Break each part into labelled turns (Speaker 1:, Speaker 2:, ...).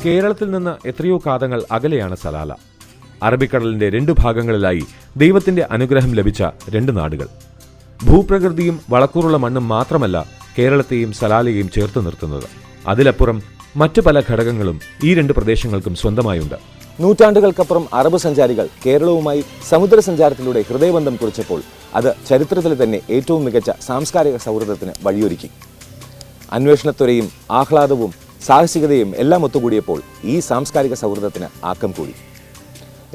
Speaker 1: കേരളത്തിൽ നിന്ന് എത്രയോ കാതങ്ങൾ അകലെയാണ് സലാല. അറബിക്കടലിന്റെ 2 ഭാഗങ്ങളിലായി ദൈവത്തിന്റെ അനുഗ്രഹം ലഭിച്ച 2 നാടുകൾ. ഭൂപ്രകൃതിയും വളക്കൂറുള്ള മണ്ണും മാത്രമല്ല കേരളത്തെയും സലാലയെയും ചേർത്ത് നിർത്തുന്നത്. അതിലപ്പുറം മറ്റു പല ഘടകങ്ങളും ഈ 2 പ്രദേശങ്ങൾക്കും സ്വന്തമായുണ്ട്.
Speaker 2: നൂറ്റാണ്ടുകൾക്കപ്പുറം അറബ് സഞ്ചാരികൾ കേരളവുമായി സമുദ്ര സഞ്ചാരത്തിലൂടെ ഹൃദയബന്ധം കുറിച്ചപ്പോൾ അത് ചരിത്രത്തിലെ തന്നെ ഏറ്റവും മികച്ച സാംസ്കാരിക സൗഹൃദത്തിന് വഴിയൊരുക്കി. അന്വേഷണത്വരയും ആഹ്ലാദവും സാഹസികതയും എല്ലാം ഒത്തുകൂടിയപ്പോൾ ഈ സാംസ്കാരിക സൗഹൃദത്തിന് ആക്കം കൂടി.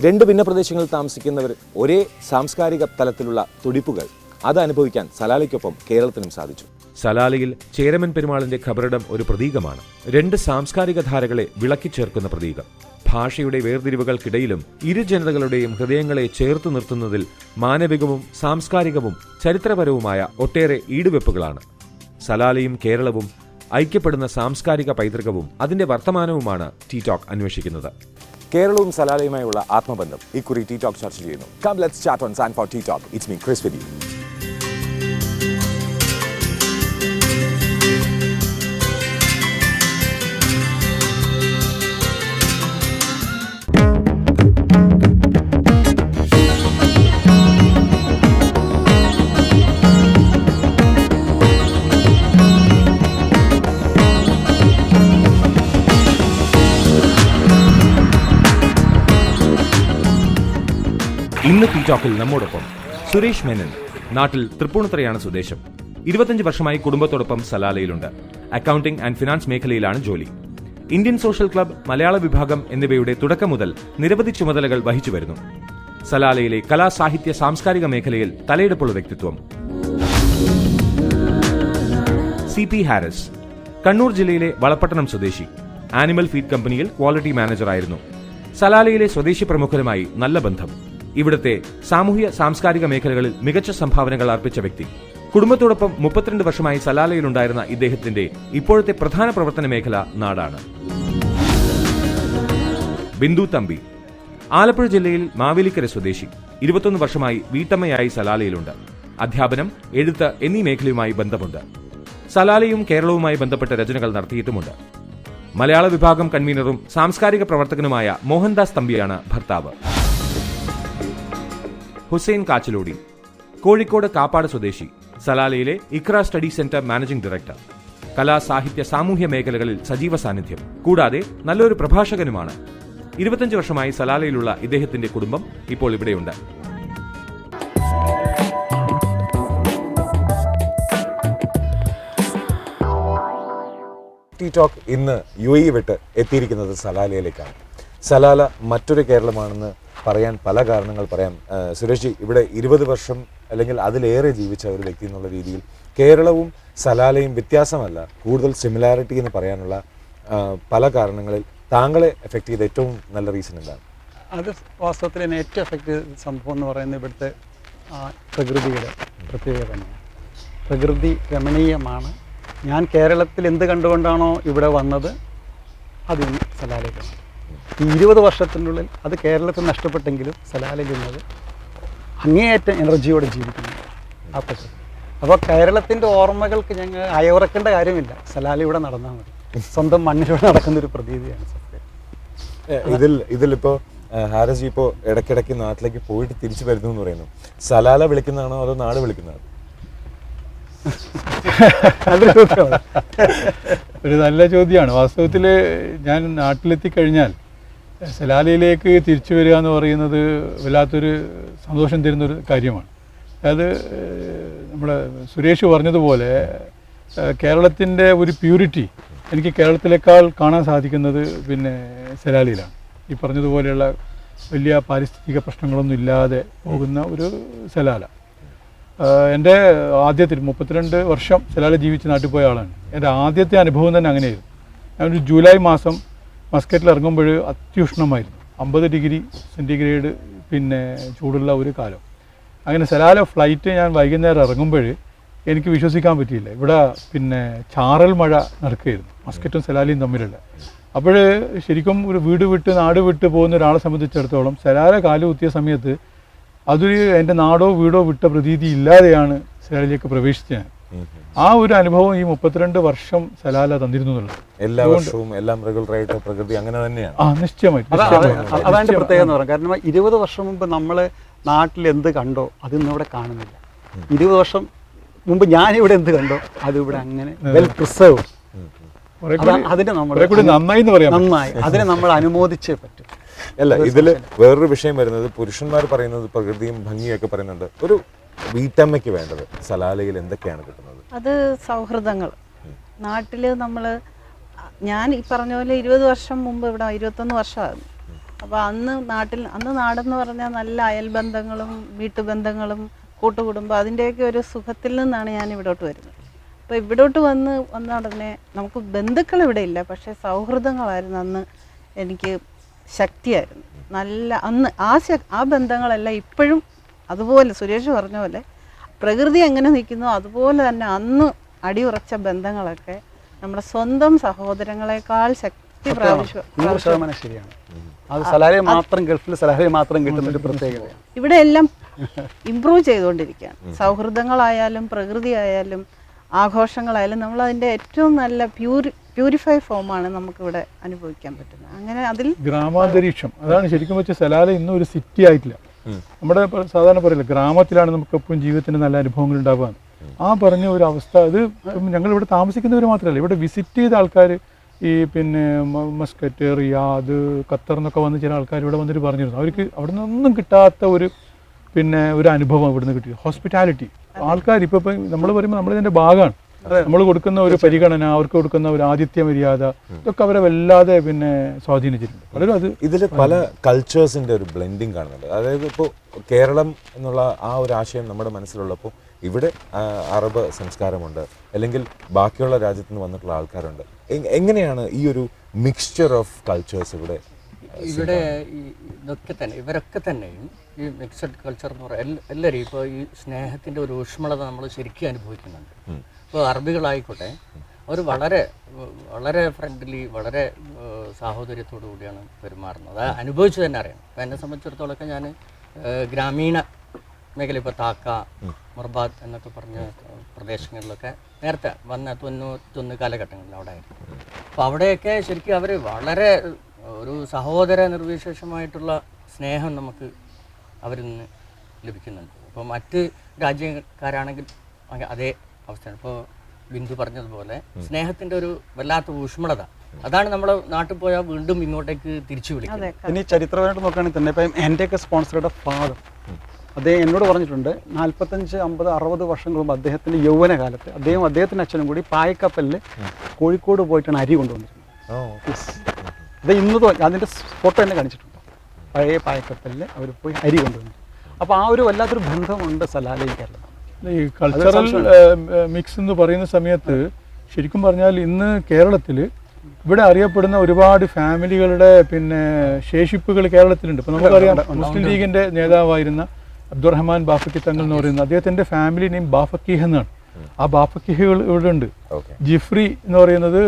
Speaker 2: 2 ഭിന്ന പ്രദേശങ്ങളിൽ താമസിക്കുന്നവർ ഒരേ സാംസ്കാരിക തലത്തിലുള്ള തുടിപ്പുകൾ അത് അനുഭവിക്കാൻ സലാലയ്ക്കൊപ്പം കേരളത്തിനും സാധിച്ചു.
Speaker 1: സലാലയിൽ ചേരമൻ പെരുമാളിന്റെ ഖബറിടം ഒരു പ്രതീകമാണ്. 2 സാംസ്കാരിക ധാരകളെ വിളക്കിച്ചേർക്കുന്ന പ്രതീകം. ഭാഷയുടെ വേർതിരിവുകൾക്കിടയിലും ഇരു ജനതകളുടെയും ഹൃദയങ്ങളെ ചേർത്തു നിർത്തുന്നതിൽ മാനവികവും സാംസ്കാരികവും ചരിത്രപരവുമായ ഒട്ടേറെ ഈടുവെപ്പുകളാണ്. സലാലയും കേരളവും ഐക്യപ്പെടുന്ന സാംസ്കാരിക പൈതൃകവും അതിന്റെ വർത്തമാനവുമാണ് ടി ടോക്ക് അന്വേഷിക്കുന്നത്.
Speaker 2: കേരളവും സലാലയുമായുള്ള ആത്മബന്ധം ഇക്കുറി ടി ടോക്ക് ചർച്ച ചെയ്യുന്നു. Come let's chat on Sanford Tea Talk. It's me Chris with you.
Speaker 1: ഇന്ന് ടി ടോക്കിൽ നമ്മോടൊപ്പം സുരേഷ് മേനൻ. നാട്ടിൽ തൃപ്പൂണിത്തുറയാണ് സ്വദേശം. 25 വർഷമായി കുടുംബത്തോടൊപ്പം സലാലയിലുണ്ട്. അക്കൗണ്ടിംഗ് ആൻഡ് ഫിനാൻസ് മേഖലയിലാണ് ജോലി. ഇന്ത്യൻ സോഷ്യൽ ക്ലബ്, മലയാള വിഭാഗം എന്നിവയുടെ തുടക്കം മുതൽ നിരവധി ചുമതലകൾ വഹിച്ചു വരുന്നു. സലാലയിലെ കലാ, സാഹിത്യ, സാംസ്കാരിക മേഖലയിൽ തലയെടുപ്പുള്ള വ്യക്തിത്വം. CP ഹാരിസ് കണ്ണൂർ ജില്ലയിലെ വളപട്ടണം സ്വദേശി. ആനിമൽ ഫീഡ് കമ്പനിയിൽ ക്വാളിറ്റി മാനേജറായിരുന്നു. സലാലയിലെ സ്വദേശി പ്രമുഖരുമായി നല്ല ബന്ധം. ഇവിടുത്തെ സാമൂഹ്യ സാംസ്കാരിക മേഖലകളിൽ മികച്ച സംഭാവനകൾ അർപ്പിച്ച വ്യക്തി. കുടുംബത്തോടൊപ്പം 32 വർഷമായി സലാലയിലുണ്ടായിരുന്ന ഇദ്ദേഹത്തിന്റെ ഇപ്പോഴത്തെ പ്രധാന പ്രവർത്തന മേഖല നാടാണ്. ബിന്ദു തമ്പി ആലപ്പുഴ ജില്ലയിൽ മാവേലിക്കര സ്വദേശി. 21 വർഷമായി വീട്ടമ്മയായി സലാലയിലുണ്ട്. അധ്യാപനം, എഴുത്ത് എന്നീ മേഖലയുമായി ബന്ധമുണ്ട്. സലാലയും കേരളവുമായി ബന്ധപ്പെട്ട രചനകൾ നടത്തിയിട്ടുമുണ്ട്. മലയാള വിഭാഗം കൺവീനറും സാംസ്കാരിക പ്രവർത്തകനുമായ മോഹൻദാസ് തമ്പിയാണ് ഭർത്താവ്. ഹുസൈൻ കാച്ചലോടി കോഴിക്കോട് കാപ്പാട് സ്വദേശി. സലാലയിലെ Iqra study centre managing director. കലാ, സാഹിത്യ, സാമൂഹ്യ മേഖലകളിൽ സജീവ സാന്നിധ്യം. കൂടാതെ നല്ലൊരു പ്രഭാഷകനുമാണ്. 25 വർഷമായി സലാലയിലുള്ള ഇദ്ദേഹത്തിന്റെ കുടുംബം ഇപ്പോൾ ഇവിടെയുണ്ട്.
Speaker 2: ടി ടോക്ക് ഇന്ന് UAE വിട്ട് എത്തിയിരിക്കുന്നത് സലാലയിലേക്കാണ്. സലാല മറ്റൊരു കേരളമാണെന്ന് പറയാൻ പല കാരണങ്ങൾ പറയാം. സുരേഷ് ജി, ഇവിടെ 20 വർഷം അല്ലെങ്കിൽ അതിലേറെ ജീവിച്ച ഒരു വ്യക്തി എന്നുള്ള രീതിയിൽ കേരളവും സലാലയും വ്യത്യാസമല്ല, കൂടുതൽ സിമിലാരിറ്റി എന്ന് പറയാനുള്ള പല കാരണങ്ങളിൽ താങ്കളെ എഫക്ട് ചെയ്ത ഏറ്റവും നല്ല റീസൺ എന്താണ്?
Speaker 3: അത് വാസ്തവത്തിൽ എന്നെ ഏറ്റവും എഫക്ട് ചെയ്ത സംഭവം എന്ന് പറയുന്നത് ഇവിടുത്തെ പ്രകൃതിയുടെ പ്രത്യേകത തന്നെയാണ്. പ്രകൃതി രമണീയമാണ്. ഞാൻ കേരളത്തിൽ എന്ത് കണ്ടുകൊണ്ടാണോ ഇവിടെ വന്നത് അത് സലാലയിലാണ്. ഈ 20 വർഷത്തിനുള്ളിൽ അത് കേരളത്തിൽ നഷ്ടപ്പെട്ടെങ്കിലും സലാലയിൽ നിന്നത് അങ്ങേയറ്റം എനർജിയോടെ ജീവിക്കുന്നു ആ പ്രകൃതി. അപ്പോൾ കേരളത്തിൻ്റെ ഓർമ്മകൾക്ക് ഞങ്ങൾ അയവിറക്കേണ്ട കാര്യമില്ല, സലാലയുടെ നടന്നാൽ മതി. സ്വന്തം മണ്ണിലൂടെ നടക്കുന്നൊരു പ്രതീതിയാണ് സത്യം.
Speaker 2: ഇതിലിപ്പോൾ ഹാരിസ് ജി ഇപ്പോൾ ഇടയ്ക്കിടയ്ക്ക് നാട്ടിലേക്ക് പോയിട്ട് തിരിച്ചു വരുന്നു എന്ന് പറയുന്നു. സലാല വിളിക്കുന്നതാണോ അതോ നാട് വിളിക്കുന്നതാണോ?
Speaker 4: ഒരു നല്ല ചോദ്യമാണ്. വാസ്തവത്തിൽ ഞാൻ നാട്ടിലെത്തിക്കഴിഞ്ഞാൽ സലാലയിലേക്ക് തിരിച്ചു വരിക എന്ന് പറയുന്നത് വല്ലാത്തൊരു സന്തോഷം തരുന്നൊരു കാര്യമാണ്. അതായത് നമ്മുടെ സുരേഷ് പറഞ്ഞതുപോലെ കേരളത്തിൻ്റെ ഒരു പ്യൂരിറ്റി എനിക്ക് കേരളത്തിലേക്കാൾ കാണാൻ സാധിക്കുന്നത് പിന്നെ സലാലയിലാണ്. ഈ പറഞ്ഞതുപോലെയുള്ള വലിയ പാരിസ്ഥിതിക പ്രശ്നങ്ങളൊന്നും ഇല്ലാതെ പോകുന്ന ഒരു സലാല. എൻ്റെ ആദ്യത്തിൽ 32 വർഷം സലാല ജീവിച്ച് നാട്ടിൽ പോയ ആളാണ്. എൻ്റെ ആദ്യത്തെ അനുഭവം തന്നെ അങ്ങനെയായിരുന്നു. ഞാനൊരു ജൂലൈ മാസം മസ്കറ്റിൽ ഇറങ്ങുമ്പോൾ അത്യുഷ്ണമായിരുന്നു, 50 ഡിഗ്രി സെൻറ്റിഗ്രേഡ് പിന്നെ ചൂടുള്ള ഒരു കാലം. അങ്ങനെ സലാല ഫ്ലൈറ്റ് ഞാൻ വൈകുന്നേരം ഇറങ്ങുമ്പോൾ എനിക്ക് വിശ്വസിക്കാൻ പറ്റിയില്ല. ഇവിടെ പിന്നെ ചാറൽ മഴ നടക്കുകയായിരുന്നു മസ്കറ്റും സലാലയും തമ്മിലുള്ള. അപ്പോൾ ശരിക്കും ഒരു വീട് വിട്ട് നാട് വിട്ട് പോകുന്ന ഒരാളെ സംബന്ധിച്ചിടത്തോളം സലാല കാലുകുത്തിയ സമയത്ത് അതൊരു എൻ്റെ നാടോ വീടോ വിട്ട പ്രതീതി ഇല്ലാതെയാണ് സലാലയിലേക്ക് പ്രവേശിച്ചത് ഞാൻ. ആ ഒരു അനുഭവം ഈ 32 വർഷം സലാല തന്നിരുന്നു എന്നുള്ളത്.
Speaker 2: എല്ലാ വർഷവും എല്ലാം റെഗുലറായിട്ട് പ്രകൃതി അങ്ങനെ തന്നെയാണ്.
Speaker 4: നിശ്ചയമായിട്ട്
Speaker 3: അതാണ് പ്രത്യേകത എന്ന് പറയാം. കാരണം 20 വർഷം മുമ്പ് നമ്മൾ നാട്ടിൽ എന്ത് കണ്ടോ അത് ഇന്നിവിടെ കാണുന്നില്ല. 20 വർഷം മുമ്പ് ഞാനിവിടെ എന്ത് കണ്ടോ അത് ഇവിടെ അങ്ങനെ വെൽ പ്രിസർവ്. അതിന് നമ്മൾ നന്നായി അതിനെ നമ്മൾ അനുമോദിച്ചേ പറ്റും.
Speaker 2: അല്ല, ഇതില് വേറൊരു വിഷയം വരുന്നത്, പുരുഷന്മാർ പറയുന്നത് പ്രകൃതിയും ഭംഗിയും ഒക്കെ പറയുന്നുണ്ട്. ഒരു വീട്ടമ്മയ്ക്ക് വേണ്ടത് സലാലയിൽ എന്തൊക്കെയാണ് കിട്ടുന്നത്?
Speaker 5: അത് സൗഹൃദങ്ങൾ. നാട്ടിൽ നമ്മൾ, ഞാൻ ഈ പറഞ്ഞ പോലെ 20 വർഷം മുമ്പ് ഇവിടെ 21 വർഷമായിരുന്നു. അപ്പോൾ അന്ന് നാടെന്ന് പറഞ്ഞാൽ നല്ല അയൽബന്ധങ്ങളും വീട്ടുബന്ധങ്ങളും കൂട്ടുകുടുംബം അതിൻ്റെയൊക്കെ ഒരു സുഖത്തിൽ നിന്നാണ് ഞാൻ ഇവിടോട്ട് വരുന്നത്. അപ്പോൾ ഇവിടോട്ട് വന്ന ഉടനെ നമുക്ക് ബന്ധുക്കൾ ഇവിടെ ഇല്ല, പക്ഷേ സൗഹൃദങ്ങളായിരുന്നു അന്ന് എനിക്ക് ശക്തിയായിരുന്നു. നല്ല അന്ന് ആ ബന്ധങ്ങളെല്ലാം ഇപ്പോഴും അതുപോലെ സുരേഷ് പറഞ്ഞ പോലെ പ്രകൃതി എങ്ങനെ നിൽക്കുന്നു അതുപോലെ തന്നെ അന്ന് അടിയുറച്ച ബന്ധങ്ങളൊക്കെ നമ്മുടെ സ്വന്തം സഹോദരങ്ങളെക്കാൾ ശക്തി പ്രാപിച്ചു.
Speaker 3: 100% ശരിയാണ്. അത് സലാലയിൽ മാത്രം, ഗൾഫിൽ സലാലയിൽ മാത്രം കിട്ടുന്ന ഒരു പ്രത്യേകതയാണ്.
Speaker 5: ഇവിടെ എല്ലാം ഇമ്പ്രൂവ് ചെയ്തുകൊണ്ടിരിക്കുകയാണ്. സൗഹൃദങ്ങളായാലും പ്രകൃതി ആയാലും ആഘോഷങ്ങളായാലും നമ്മൾ അതിൻ്റെ ഏറ്റവും നല്ല പ്യൂരിഫൈ ഫോമാണ് നമുക്കിവിടെ അനുഭവിക്കാൻ പറ്റുന്നത്. അങ്ങനെ അതിൽ
Speaker 4: ഗ്രാമാന്തരീക്ഷം അതാണ് ശരിക്കും വെച്ചാൽ സലാല ഇന്നും ഒരു സിറ്റി ആയിട്ടില്ല. നമ്മുടെ സാധാരണ പറയില്ല, ഗ്രാമത്തിലാണ് നമുക്ക് എപ്പോഴും ജീവിതത്തിന് നല്ല അനുഭവങ്ങൾ ഉണ്ടാവുക. ആ പറഞ്ഞ ഒരു അവസ്ഥ അത് ഞങ്ങളിവിടെ താമസിക്കുന്നവർ മാത്രമല്ല, ഇവിടെ വിസിറ്റ് ചെയ്ത ആൾക്കാർ, ഈ പിന്നെ മസ്കറ്റ്, റിയാദ്, ഖത്തർ എന്നൊക്കെ വന്ന് ചില ആൾക്കാർ ഇവിടെ വന്നിട്ട് പറഞ്ഞിരുന്നു അവർക്ക് അവിടെ നിന്നൊന്നും കിട്ടാത്ത ഒരു അനുഭവം ഇവിടുന്ന് കിട്ടി. ഹോസ്പിറ്റാലിറ്റി ആൾക്കാർ ഇപ്പോൾ നമ്മൾ പറയുമ്പോൾ നമ്മളിതിൻ്റെ ഭാഗമാണ്. നമ്മൾ കൊടുക്കുന്ന ഒരു പരിഗണന, അവർക്ക് കൊടുക്കുന്ന ഒരു ആതിഥ്യ മര്യാദ, ഇതൊക്കെ അവരെ വല്ലാതെ സ്വാധീനിച്ചിട്ടുണ്ട്. പലരും അത്
Speaker 2: ഇതിൽ പല കൾച്ചേഴ്സിന്റെ ഒരു ബ്ലെൻഡിങ് കാണുന്നുണ്ട്. അതായത് ഇപ്പോൾ കേരളം എന്നുള്ള ആ ഒരു ആശയം നമ്മുടെ മനസ്സിലുള്ളപ്പോൾ ഇവിടെ അറബ് സംസ്കാരമുണ്ട്, അല്ലെങ്കിൽ ബാക്കിയുള്ള രാജ്യത്ത് നിന്ന് വന്നിട്ടുള്ള ആൾക്കാരുണ്ട്. എങ്ങനെയാണ് ഈ ഒരു മിക്സ്ചർ ഓഫ് കൾച്ചേഴ്സ് ഇവിടെ?
Speaker 6: ഇവരൊക്കെ തന്നെയും ഈ മിക്സഡ് കൾച്ചർ എന്ന് പറയുന്നത് എല്ലാവരും ഇപ്പോൾ ഈ സ്നേഹത്തിൻ്റെ ഒരു ഊഷ്മളത നമ്മൾ ശരിക്കും അനുഭവിക്കുന്നുണ്ട്. ഇപ്പോൾ അറബികളായിക്കോട്ടെ, അവർ വളരെ വളരെ ഫ്രണ്ട്ലി, വളരെ സാഹോദര്യത്തോടു കൂടിയാണ് പെരുമാറുന്നത്. അത് അനുഭവിച്ചു തന്നെ അറിയാം. അപ്പോൾ എന്നെ സംബന്ധിച്ചിടത്തോളമൊക്കെ ഞാൻ ഗ്രാമീണ മേഖല, ഇപ്പോൾ താക്ക, മുർബാദ് എന്നൊക്കെ പറഞ്ഞ പ്രദേശങ്ങളിലൊക്കെ നേരത്തെ വന്ന 91 കാലഘട്ടങ്ങളിൽ അവിടെ ആയിരുന്നു. അപ്പോൾ അവിടെയൊക്കെ ശരിക്കും അവർ വളരെ ഒരു സഹോദര നിർവിശേഷമായിട്ടുള്ള സ്നേഹം നമുക്ക് അവരിൽ നിന്ന് ലഭിക്കുന്നുണ്ട്. ഇപ്പോൾ മറ്റ് രാജ്യക്കാരാണെങ്കിൽ അതേ അവസ്ഥയാണ്. ഇപ്പോൾ ബിന്ദു പറഞ്ഞതുപോലെ സ്നേഹത്തിൻ്റെ ഒരു വല്ലാത്ത ഊഷ്മളത, അതാണ് നമ്മൾ നാട്ടിൽ പോയാൽ വീണ്ടും ഇങ്ങോട്ടേക്ക് തിരിച്ചു വിളിക്കുന്നത്.
Speaker 3: ഇനി ചരിത്രപരമായിട്ട് നോക്കുകയാണെങ്കിൽ തന്നെ ഇപ്പം എൻ്റെയൊക്കെ സ്പോൺസറുടെ ഫാദർ അദ്ദേഹം എന്നോട് പറഞ്ഞിട്ടുണ്ട്, 45, 50, 60 വർഷങ്ങൾ മുമ്പ് അദ്ദേഹത്തിൻ്റെ യൗവനകാലത്ത് അദ്ദേഹത്തിൻ്റെ അച്ഛനും കൂടി പായക്കപ്പലിൽ കോഴിക്കോട് പോയിട്ടാണ് അരി കൊണ്ടുവന്നിരുന്നത്. അത് ഇന്ന് അതിൻ്റെ ഫോട്ടോ തന്നെ കാണിച്ചിട്ടുണ്ട്. പഴയ പായക്കപ്പലിൽ അവർ പോയി അരി കൊണ്ടുവന്നു. അപ്പോൾ ആ ഒരു വല്ലാത്തൊരു ബന്ധമുണ്ട് സലാലയിൽ കേരളം.
Speaker 4: ഈ കൾച്ചറൽ മിക്സ് എന്ന് പറയുന്ന സമയത്ത് ശരിക്കും പറഞ്ഞാൽ ഇന്ന് കേരളത്തിൽ ഇവിടെ അറിയപ്പെടുന്ന ഒരുപാട് ഫാമിലികളുടെ ശേഷിപ്പുകൾ കേരളത്തിലുണ്ട്. ഇപ്പോൾ നമുക്കറിയാം, മുസ്ലിം ലീഗിൻ്റെ നേതാവായിരുന്ന അബ്ദുറഹ്മാൻ ബാഫക്കി തങ്ങൾ എന്ന് പറയുന്ന അദ്ദേഹത്തിൻ്റെ ഫാമിലി നെയിം ബാഫക്കീഹ് എന്നാണ്. ആ ബാഫക്കീഹുകൾ ഇവിടെ ഉണ്ട്. ജിഫ്രി എന്ന് പറയുന്നത്,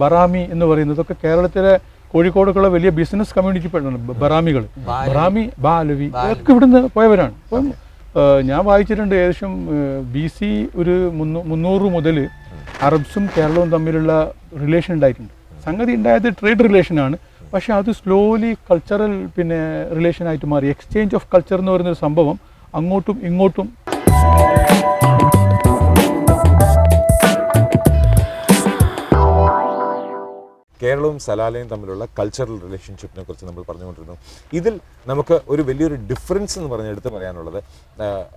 Speaker 4: ബറാമി എന്ന് പറയുന്നതൊക്കെ കേരളത്തിലെ കോഴിക്കോടൊക്കെയുള്ള വലിയ ബിസിനസ് കമ്മ്യൂണിറ്റി പെട്ടാണ് ബറാമികൾ. ബറാമി, ബാലവി ഇതൊക്കെ ഇവിടുന്ന് പോയവരാണ്. അപ്പം ഞാൻ വായിച്ചിട്ടുണ്ട്, ഏകദേശം BC ഒരു 300 മുതൽ അറബ്സും കേരളവും തമ്മിലുള്ള റിലേഷൻ ഉണ്ടായിട്ടുണ്ട്. സംഗതി ഉണ്ടായത് ട്രേഡ് റിലേഷനാണ്, പക്ഷേ അത് സ്ലോലി കൾച്ചറൽ റിലേഷനായിട്ട് മാറി. എക്സ്ചേഞ്ച് ഓഫ് കൾച്ചർ എന്ന് പറയുന്നൊരു സംഭവം അങ്ങോട്ടും ഇങ്ങോട്ടും.
Speaker 2: കേരളവും സലാലയും തമ്മിലുള്ള കൾച്ചറൽ റിലേഷൻഷിപ്പിനെ കുറിച്ച് നമ്മൾ പറഞ്ഞുകൊണ്ടിരുന്നു. ഇതിൽ നമുക്ക് ഒരു വലിയൊരു ഡിഫറൻസ് എന്ന് പറഞ്ഞ് എടുത്ത് പറയാനുള്ളത്,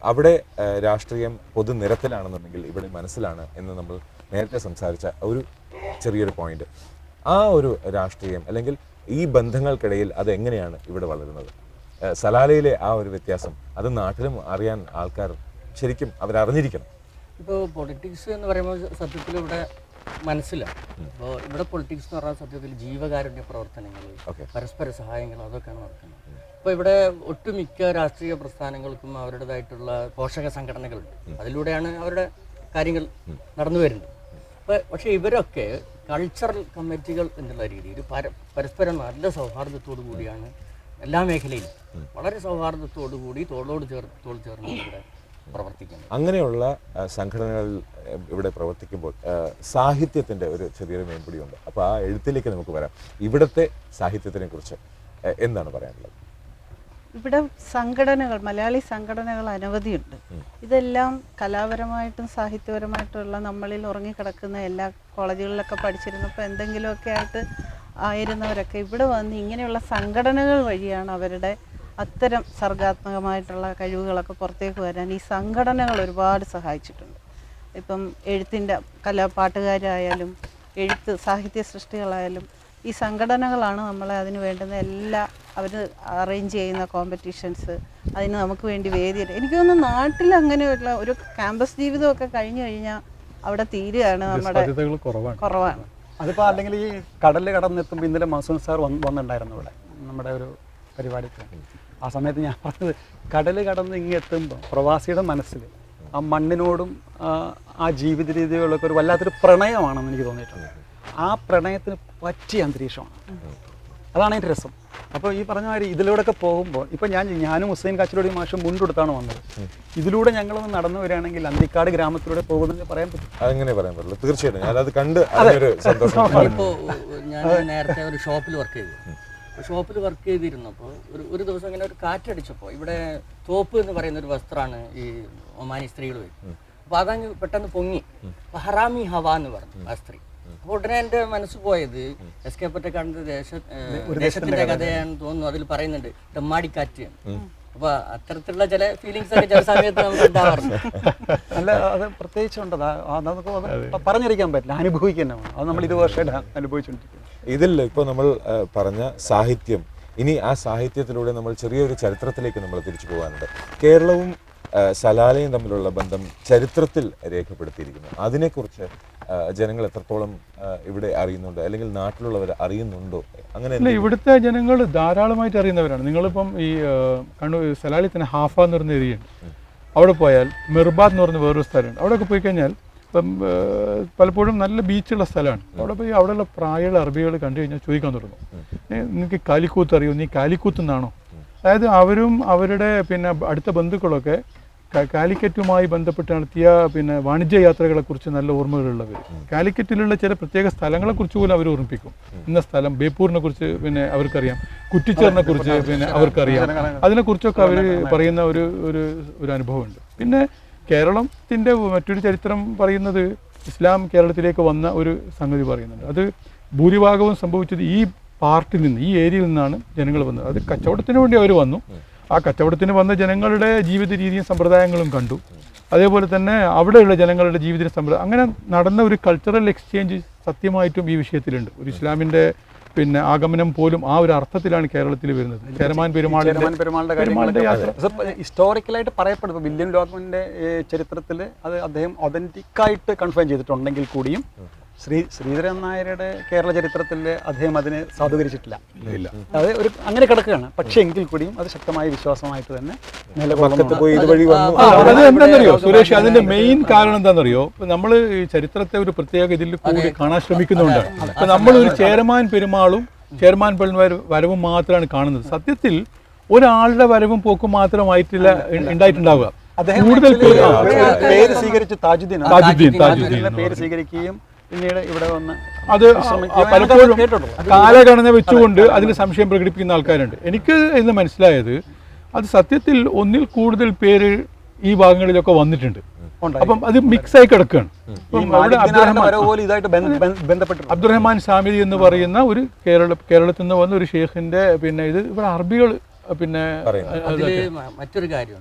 Speaker 2: അവിടെ രാഷ്ട്രീയം പൊതുനിരത്തിലാണെന്നുണ്ടെങ്കിൽ ഇവിടെ മനസ്സിലാണ് എന്ന് നമ്മൾ നേരത്തെ സംസാരിച്ച ഒരു ചെറിയൊരു പോയിന്റ്. ആ ഒരു രാഷ്ട്രീയം അല്ലെങ്കിൽ ഈ ബന്ധങ്ങൾക്കിടയിൽ അത് എങ്ങനെയാണ് ഇവിടെ വളരുന്നത്? സലാലയിലെ ആ ഒരു വ്യത്യാസം അത് നാട്ടിലും അറിയാൻ ആൾക്കാർ ശരിക്കും അവരറിഞ്ഞിരിക്കണം.
Speaker 6: ഇപ്പോൾ പൊളിറ്റിക്സ് എന്ന് പറയുമ്പോൾ സത്യത്തിൽ ഇവിടെ മനസ്സിലാണ്. അപ്പോൾ ഇവിടെ പൊളിറ്റിക്സ് എന്ന് പറഞ്ഞാൽ സത്യത്തിൽ ജീവകാരുണ്യ പ്രവർത്തനങ്ങൾ, പരസ്പര സഹായങ്ങൾ, അതൊക്കെയാണ് നടക്കുന്നത്. അപ്പോൾ ഇവിടെ ഒട്ടുമിക്ക രാഷ്ട്രീയ പ്രസ്ഥാനങ്ങൾക്കും അവരുടേതായിട്ടുള്ള പോഷക സംഘടനകളുണ്ട്. അതിലൂടെയാണ് അവരുടെ കാര്യങ്ങൾ നടന്നു വരുന്നത്. പക്ഷേ ഇവരൊക്കെ കൾച്ചറൽ കമ്മിറ്റികൾ എന്നുള്ള രീതിയിൽ പരസ്പരം നല്ല സൗഹാർദ്ദത്തോടു കൂടിയാണ് എല്ലാ മേഖലയിലും വളരെ സൗഹാർദ്ദത്തോടു കൂടി തോളോട് ചേർന്ന് ഇവിടെ പ്രവർത്തിക്കുന്നത്.
Speaker 2: അങ്ങനെയുള്ള സംഘടനകൾ ഇവിടെ പ്രവർത്തിക്കുമ്പോൾ സാഹിത്യത്തിൻ്റെ ഒരു ചെറിയൊരു മേൻപിടിയുണ്ട്. അപ്പോൾ ആ എഴുത്തിലേക്ക് നമുക്ക് വരാം. ഇവിടുത്തെ സാഹിത്യത്തിനെ കുറിച്ച് എന്താണ് പറയാനുള്ളത്?
Speaker 5: ഇവിടെ സംഘടനകൾ, മലയാളി സംഘടനകൾ അനവധിയുണ്ട്. ഇതെല്ലാം കലാപരമായിട്ടും സാഹിത്യപരമായിട്ടുള്ള നമ്മളിൽ ഉറങ്ങിക്കിടക്കുന്ന എല്ലാ കോളേജുകളിലൊക്കെ പഠിച്ചിരുന്നപ്പോൾ എന്തെങ്കിലുമൊക്കെ ആയിട്ട് ആയിരുന്നവരൊക്കെ ഇവിടെ വന്ന് ഇങ്ങനെയുള്ള സംഘടനകൾ വഴിയാണ് അവരുടെ അത്തരം സർഗാത്മകമായിട്ടുള്ള കഴിവുകളൊക്കെ പുറത്തേക്ക് വരാൻ ഈ സംഘടനകൾ ഒരുപാട് സഹായിച്ചിട്ടുണ്ട്. ഇപ്പം എഴുത്തിൻ്റെ പാട്ടുകാരായാലും എഴുത്ത് സാഹിത്യ സൃഷ്ടികളായാലും ഈ സംഘടനകളാണ് നമ്മളെ അതിന് വേണ്ടുന്ന എല്ലാ അവർ അറേഞ്ച് ചെയ്യുന്ന കോമ്പറ്റീഷൻസ്, അതിന് നമുക്ക് വേണ്ടി വേദി. എനിക്ക് തോന്നുന്നു നാട്ടിൽ അങ്ങനെയുള്ള ഒരു ക്യാമ്പസ് ജീവിതമൊക്കെ കഴിഞ്ഞു കഴിഞ്ഞാൽ അവിടെ തീരുകയാണ് നമ്മുടെ കുറവാണ്.
Speaker 3: അതിപ്പോൾ അല്ലെങ്കിൽ ഈ കടൽ കടന്നെത്തുമ്പോൾ ഇന്നലെ മസൂൻ സാർ വന്നിട്ടുണ്ടായിരുന്നു ഇവിടെ നമ്മുടെ ഒരു പരിപാടിക്ക്. ആ സമയത്ത് ഞാൻ പറഞ്ഞത് കടൽ കടന്ന് ഇങ്ങെത്തുമ്പോൾ പ്രവാസിയുടെ മനസ്സിൽ ആ മണ്ണിനോടും ആ ജീവിത രീതികളൊക്കെ ഒരു വല്ലാത്തൊരു പ്രണയമാണെന്ന് എനിക്ക് തോന്നിയിട്ടുണ്ട്. ആ പ്രണയത്തിന് പറ്റിയ അന്തരീക്ഷമാണ്. അതാണ് അതിൻ്റെ രസം. അപ്പോൾ ഈ പറഞ്ഞ മാതിരി ഇതിലൂടെയൊക്കെ പോകുമ്പോൾ ഇപ്പോൾ ഞാനും ഹുസൈൻ കാച്ചിലോടി മാഷും മുണ്ടെടുത്താണ് വന്നത്. ഇതിലൂടെ ഞങ്ങളൊന്ന് നടന്നു വരികയാണെങ്കിൽ അന്തിക്കാട് ഗ്രാമത്തിലൂടെ പോകുന്നതെന്ന് പറയാൻ പറ്റും.
Speaker 2: അങ്ങനെ പറയാൻ പറ്റില്ല, തീർച്ചയായിട്ടും. ഞാനത് കണ്ട് സന്തോഷം.
Speaker 6: ഇപ്പോൾ ഞാൻ നേരത്തെ ഒരു ഷോപ്പിൽ വർക്ക് ചെയ്തിരുന്നപ്പോൾ ഒരു ദിവസം ഇങ്ങനെ ഒരു കാറ്റടിച്ചപ്പോൾ ഇവിടെ തോപ്പ് എന്ന് പറയുന്ന ഒരു വസ്ത്രമാണ് ഈ ഒമാനി സ്ത്രീകൾ വരും. അപ്പോൾ അതങ്ങ് പെട്ടെന്ന് പൊങ്ങി. അപ്പോൾ ഹറാമി ഹവ എന്ന് പറഞ്ഞു ആ സ്ത്രീ. അപ്പോൾ ഉടനെ എൻ്റെ മനസ്സ് പോയത് എസ് കെ പൊറ്റക്കാടിൻ്റെ ദേശത്തിൻ്റെ കഥയാണെന്ന് തോന്നുന്നു. അതിൽ പറയുന്നുണ്ട് തെമ്മാടിക്കാറ്റ്. അപ്പോൾ അത്തരത്തിലുള്ള ചില ഫീലിങ്സ് ഒക്കെ ചില സമയത്ത് നമുക്ക് ഉണ്ടാവാറുണ്ട്.
Speaker 3: അല്ല, അത് പ്രത്യേകിച്ചുണ്ട്. നമുക്ക് പറഞ്ഞിരിക്കാൻ പറ്റില്ല, അനുഭവിക്കുന്നതാണ്. അത് നമ്മൾ 20 വർഷമായിട്ട് അനുഭവിച്ചുകൊണ്ടിരിക്കുന്നത്.
Speaker 2: ഇതിൽ ഇപ്പോൾ നമ്മൾ പറഞ്ഞ സാഹിത്യം, ഇനി ആ സാഹിത്യത്തിലൂടെ നമ്മൾ ചെറിയൊരു ചരിത്രത്തിലേക്ക് നമ്മൾ തിരിച്ചു പോകാനുണ്ട്. കേരളവും സലാലയും തമ്മിലുള്ള ബന്ധം ചരിത്രത്തിൽ രേഖപ്പെടുത്തിയിരിക്കുന്നു. അതിനെക്കുറിച്ച് ജനങ്ങൾ എത്രത്തോളം ഇവിടെ അറിയുന്നുണ്ട്, അല്ലെങ്കിൽ നാട്ടിലുള്ളവർ അറിയുന്നുണ്ടോ? അങ്ങനെ
Speaker 4: ഇവിടുത്തെ ജനങ്ങൾ ധാരാളമായിട്ട് അറിയുന്നവരാണ്. നിങ്ങളിപ്പം ഈ കണ്ണൂർ സലാലി തന്നെ ഹാഫ എന്ന് പറയുന്ന ഏരിയയുണ്ട്. അവിടെ പോയാൽ മിർബാദ് എന്ന് പറയുന്ന വേറൊരു സ്ഥലമുണ്ട്. അവിടെയൊക്കെ പോയി കഴിഞ്ഞാൽ ഇപ്പം പലപ്പോഴും നല്ല ബീച്ചുള്ള സ്ഥലമാണ്. അവിടെ പോയി അവിടെയുള്ള പ്രായമുള്ള അറബികൾ കണ്ടു കഴിഞ്ഞാൽ ചോദിക്കാൻ തുടങ്ങും, നിനക്ക് കാലിക്കൂത്ത് അറിയോ, നീ കാലിക്കൂത്ത് നിന്നാണോ? അതായത് അവരും അവരുടെ അടുത്ത ബന്ധുക്കളൊക്കെ കാലിക്കറ്റുമായി ബന്ധപ്പെട്ട് നടത്തിയ വാണിജ്യ യാത്രകളെക്കുറിച്ച് നല്ല ഓർമ്മകളുള്ളവർ. കാലിക്കറ്റിലുള്ള ചില പ്രത്യേക സ്ഥലങ്ങളെക്കുറിച്ച് പോലും അവർ ഓർമ്മിപ്പിക്കും. ഇന്ന സ്ഥലം ബേപ്പൂരിനെ കുറിച്ച് അവർക്കറിയാം, കുറ്റിച്ചേറിനെ കുറിച്ച് അവർക്കറിയാം. അതിനെക്കുറിച്ചൊക്കെ അവർ പറയുന്ന ഒരു അനുഭവമുണ്ട്. പിന്നെ കേരളത്തിൻ്റെ മറ്റൊരു ചരിത്രം പറയുന്നത് ഇസ്ലാം കേരളത്തിലേക്ക് വന്ന ഒരു സംഗതി പറയുന്നുണ്ട്. അത് ഭൂരിഭാഗവും സംഭവിച്ചത് ഈ പാർട്ടിൽ നിന്ന്, ഈ ഏരിയയിൽ നിന്നാണ് ജനങ്ങൾ വന്നത്. അത് കച്ചവടത്തിന് വേണ്ടി അവർ വന്നു. ആ കച്ചവടത്തിന് വന്ന ജനങ്ങളുടെ ജീവിത രീതിയും സമ്പ്രദായങ്ങളും കണ്ടു. അതേപോലെ തന്നെ അവിടെയുള്ള ജനങ്ങളുടെ ജീവിത സമ്പ്രദായം, അങ്ങനെ നടന്ന ഒരു കൾച്ചറൽ എക്സ്ചേഞ്ച് സത്യമായിട്ടും ഈ വിഷയത്തിലുണ്ട്. ഒരു ഇസ്ലാമിൻ്റെ ആഗമനം പോലും ആ ഒരു അർത്ഥത്തിലാണ് കേരളത്തിൽ വരുന്നത്. ചേരമാൻ പെരുമാളിന്റെ യാത്ര
Speaker 3: ഹിസ്റ്റോറിക്കലായിട്ട് പറയപ്പെടുന്നത് വില്യം ലോക്മാൻ്റെ ചരിത്രത്തിൽ അത് അദ്ദേഹം ഒതന്റിക്കായിട്ട് കൺഫേം ചെയ്തിട്ടുണ്ടെങ്കിൽ കൂടിയും ശ്രീധരൻ നായരുടെ കേരള ചരിത്രത്തിൽ അദ്ദേഹം അതിനെ സാധൂകരിച്ചിട്ടില്ല. അത് അങ്ങനെ കിടക്കുകയാണ്. പക്ഷേ എങ്കിൽ കൂടിയും അത് ശക്തമായ വിശ്വാസമായിട്ട് തന്നെ
Speaker 4: അതെന്താണെന്നറിയോ സുരേഷ്, അതിന്റെ മെയിൻ കാരണം എന്താണെന്നറിയോ? നമ്മൾ ഈ ചരിത്രത്തെ ഒരു പ്രത്യേക ഇതിൽ കൂടി കാണാൻ ശ്രമിക്കുന്നുണ്ട്. ഇപ്പൊ നമ്മളൊരു ചേരമാൻ പെരുമാളും ചേരമാൻ വരവും മാത്രമാണ് കാണുന്നത്. സത്യത്തിൽ ഒരാളുടെ വരവും പോക്കും മാത്രമായിട്ടില്ല ഉണ്ടായിട്ടുണ്ടാവുക. കൂടുതൽ
Speaker 3: പേര് സ്വീകരിച്ച് താജുദ്ദീൻ പേര് സ്വീകരിക്കുകയും പിന്നീട് ഇവിടെ വന്ന്
Speaker 4: അത് പലപ്പോഴും കാലഗണന വെച്ചുകൊണ്ട് അതിൽ സംശയം പ്രകടിപ്പിക്കുന്ന ആൾക്കാരുണ്ട്. എനിക്ക് ഇന്ന് മനസ്സിലായത് അത് സത്യത്തിൽ ഒന്നിൽ കൂടുതൽ പേര് ഈ ഭാഗങ്ങളിലൊക്കെ വന്നിട്ടുണ്ട്. അപ്പം അത് മിക്സ് ആയി കിടക്കുകയാണ്. അബ്ദുറഹ്മാൻ സാമിരി എന്ന് പറയുന്ന ഒരു കേരളത്തിൽ നിന്ന് വന്ന ഒരു ഷെയ്ഖിന്റെ ഇത് ഇവിടെ അറബികൾ
Speaker 6: മറ്റൊരു കാര്യമുണ്ട്.